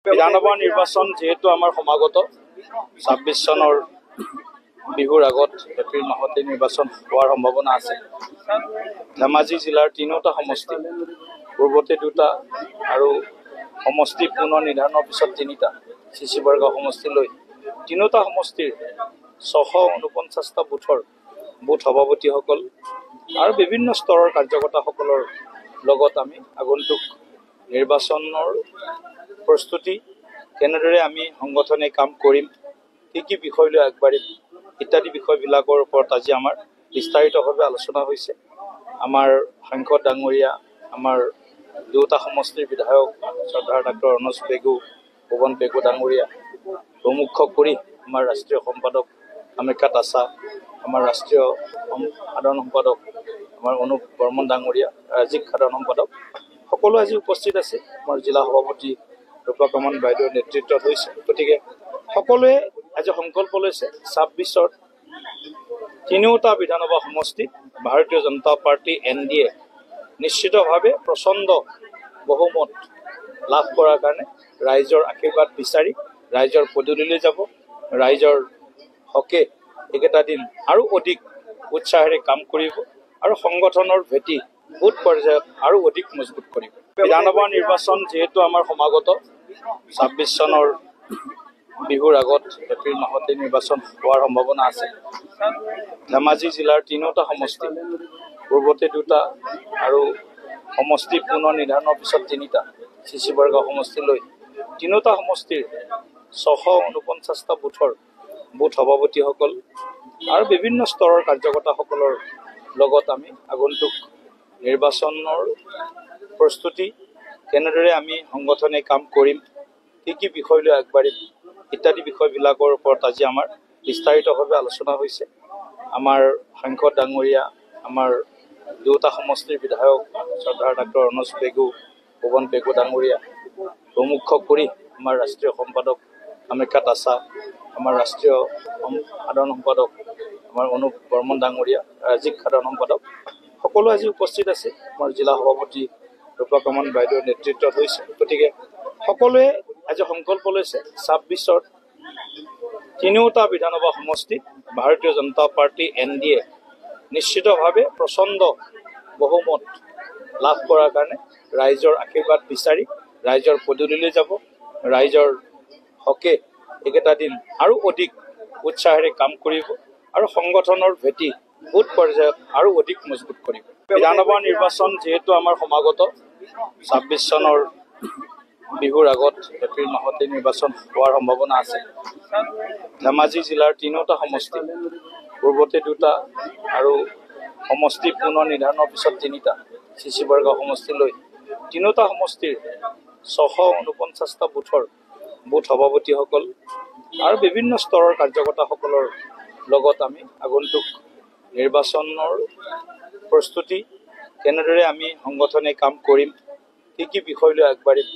বিধানসভা নিৰ্বাচন যেহেতু আমাৰ সমাগত ২৬ চনৰ বিহুৰ আগত এপ্ৰিল মাহতে নিৰ্বাচন হোৱাৰ সম্ভাৱনা আছে। ধেমাজি জিলাৰ ৩টা সমষ্টি, পূৰ্বতে 2টা আৰু সমষ্টি পুনৰ নিৰ্ধাৰণৰ পিছত 3টা চিচি বৰগাঁও সমষ্টিলৈ 3টা সমষ্টিৰ 649টা বুথৰ বুথ সভাপতিসকল আৰু বিভিন্ন স্তৰৰ কাৰ্যকৰ্তাসকলৰ লগত আমি আগন্তুক নিৰ্বাচনৰ প্ৰস্তুতি কেনেদৰে আমি সংগঠনে কাম কৰিম, কি বিষয় লৈ আগবাঢ়িম ইত্যাদি বিষয়বিলাকৰ ওপৰত আজি আমাৰ বিস্তাৰিতভাৱে আলোচনা হৈছে। আমাৰ সাংসদ ডাঙৰীয়া, আমাৰ 2টা সমষ্টিৰ বিধায়ক শ্ৰদ্ধাৰ ডাক্তৰ অনুজ পেগু, পৱন পেগু ডাঙৰীয়া, প্ৰমুখ কৰি আমাৰ ৰাষ্ট্ৰীয় সম্পাদক কামাখ্যা তাছা, আমাৰ ৰাষ্ট্ৰীয় সাধাৰণ সম্পাদক আমাৰ অনুপ বৰ্মন ডাঙৰীয়া, ৰাজ্যিক সাধাৰণ সম্পাদক সকলো আজি উপস্থিত আছে। আমাৰ জিলা সভাপতি ৰূপকমল বাইদেউৰ নেতৃত্বত হৈছে। গতিকে সকলোৱে আজি সংকল্প লৈছে ২৬ত 3টা বিধানসভা সমষ্টিত ভাৰতীয় জনতা পাৰ্টি NDA নিশ্চিতভাৱে প্ৰচণ্ড বহুমত লাভ কৰাৰ কাৰণে ৰাইজৰ আশীৰ্বাদ বিচাৰি ৰাইজৰ পদূলিলৈ যাব, ৰাইজৰ হকে এইকেইটা দিন আৰু অধিক উৎসাহেৰে কাম কৰিব আৰু সংগঠনৰ ভেটি বুথ পৰ্যায়ত আৰু অধিক মজবুত কৰিব। বিধানসভা নিৰ্বাচন যেহেতু আমাৰ সমাগত ২৬ চনৰ বিহুৰ আগত এপ্ৰিল মাহতে নিৰ্বাচন হোৱাৰ সম্ভাৱনা আছে। ধেমাজি জিলাৰ 3টা সমষ্টি, পূৰ্বতে 2টা আৰু সমষ্টি পুনৰ নিৰ্ধাৰণৰ পিছত 3টা চিচি বৰগাঁও সমষ্টিলৈ 3টা সমষ্টিৰ 649টা বুথৰ বুথ সভাপতিসকল আৰু বিভিন্ন স্তৰৰ কাৰ্যকৰ্তাসকলৰ লগত আমি আগন্তুক নিৰ্বাচনৰ প্ৰস্তুতি কেনেদৰে আমি সংগঠনে কাম কৰিম, কি বিষয় লৈ আগবাঢ়িম ইত্যাদি বিষয়বিলাকৰ ওপৰত আজি আমাৰ বিস্তাৰিতভাৱে আলোচনা হৈছে। আমাৰ সাংসদ ডাঙৰীয়া, আমাৰ 2টা সমষ্টিৰ বিধায়ক শ্ৰদ্ধাৰ ডাক্তৰ অনুজ পেগু, পৱন পেগু ডাঙৰীয়া, প্ৰমুখ কৰি আমাৰ ৰাষ্ট্ৰীয় সম্পাদক কামাখ্যা তাছা, আমাৰ ৰাষ্ট্ৰীয় সাধাৰণ সম্পাদক আমাৰ অনুপ বৰ্মন ডাঙৰীয়া, ৰাজ্যিক সাধাৰণ সম্পাদক সকলো আজি উপস্থিত আছে। আমাৰ জিলা সভাপতি ৰূপকমল বাইদেউৰ নেতৃত্বত হৈছে। গতিকে সকলোৱে আজি সংকল্প লৈছে ২৬ত 3টা বিধানসভা সমষ্টিত ভাৰতীয় জনতা পাৰ্টি NDA নিশ্চিতভাৱে প্ৰচণ্ড বহুমত লাভ কৰাৰ কাৰণে ৰাইজৰ আশীৰ্বাদ বিচাৰি ৰাইজৰ পদূলিলৈ যাব, ৰাইজৰ হকে এইকেইটা দিন আৰু অধিক উৎসাহেৰে কাম কৰিব আৰু সংগঠনৰ ভেটি বুথ পৰ্যায়ত আৰু অধিক মজবুত কৰিব। বিধানসভা নিৰ্বাচন যিহেতু আমাৰ সমাগত ২৬ চনৰ বিহুৰ আগত এপ্ৰিল মাহতে নিৰ্বাচন হোৱাৰ সম্ভাৱনা আছে। ধেমাজি জিলাৰ 3টা সমষ্টি, পূৰ্বতে 2টা আৰু সমষ্টি পুনৰ নিৰ্ধাৰণৰ পিছত 3টা চিচি বৰগাঁও সমষ্টিলৈ 3টা সমষ্টিৰ 649টা বুথৰ বুথ সভাপতিসকল আৰু বিভিন্ন স্তৰৰ কাৰ্যকৰ্তাসকলৰ লগত আমি আগন্তুক নিৰ্বাচনৰ প্ৰস্তুতি কেনেদৰে আমি সংগঠনে কাম কৰিম, কি বিষয় লৈ আগবাঢ়িম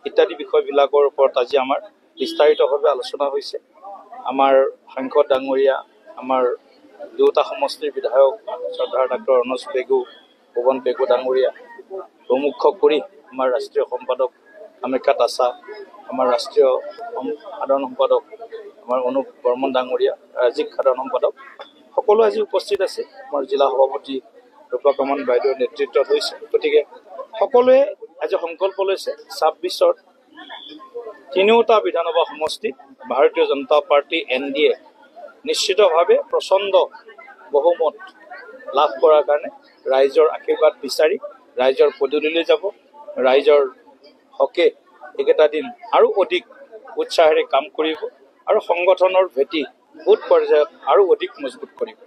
ইত্যাদি বিষয়বিলাকৰ ওপৰত আজি আমাৰ বিস্তাৰিতভাৱে আলোচনা হৈছে। আমাৰ সাংসদ ডাঙৰীয়া, আমাৰ 2টা সমষ্টিৰ বিধায়ক শ্ৰদ্ধাৰ ডাক্তৰ অনুজ পেগু, পৱন পেগু ডাঙৰীয়া, প্ৰমুখ কৰি আমাৰ ৰাষ্ট্ৰীয় সম্পাদক কামাখ্যা তাছা, আমাৰ ৰাষ্ট্ৰীয় সাধাৰণ সম্পাদক আমাৰ অনুপ বৰ্মন ডাঙৰীয়া, ৰাজ্যিক সাধাৰণ সম্পাদক সকলো আজি উপস্থিত আছে। আমাৰ জিলা সভাপতি ৰূপকমল বাইদেউৰ নেতৃত্বত হৈছে। গতিকে সকলোৱে আজি সংকল্প লৈছে ২৬ত 3টা বিধানসভা সমষ্টিত ভাৰতীয় জনতা পাৰ্টি NDA নিশ্চিতভাৱে প্ৰচণ্ড বহুমত লাভ কৰাৰ কাৰণে ৰাইজৰ আশীৰ্বাদ বিচাৰি ৰাইজৰ পদূলিলৈ যাব, ৰাইজৰ হকে এইকেইটা দিন আৰু অধিক উৎসাহেৰে কাম কৰিব আৰু সংগঠনৰ ভেটি বুথ পৰ্যায়ত আৰু অধিক মজবুত কৰিব।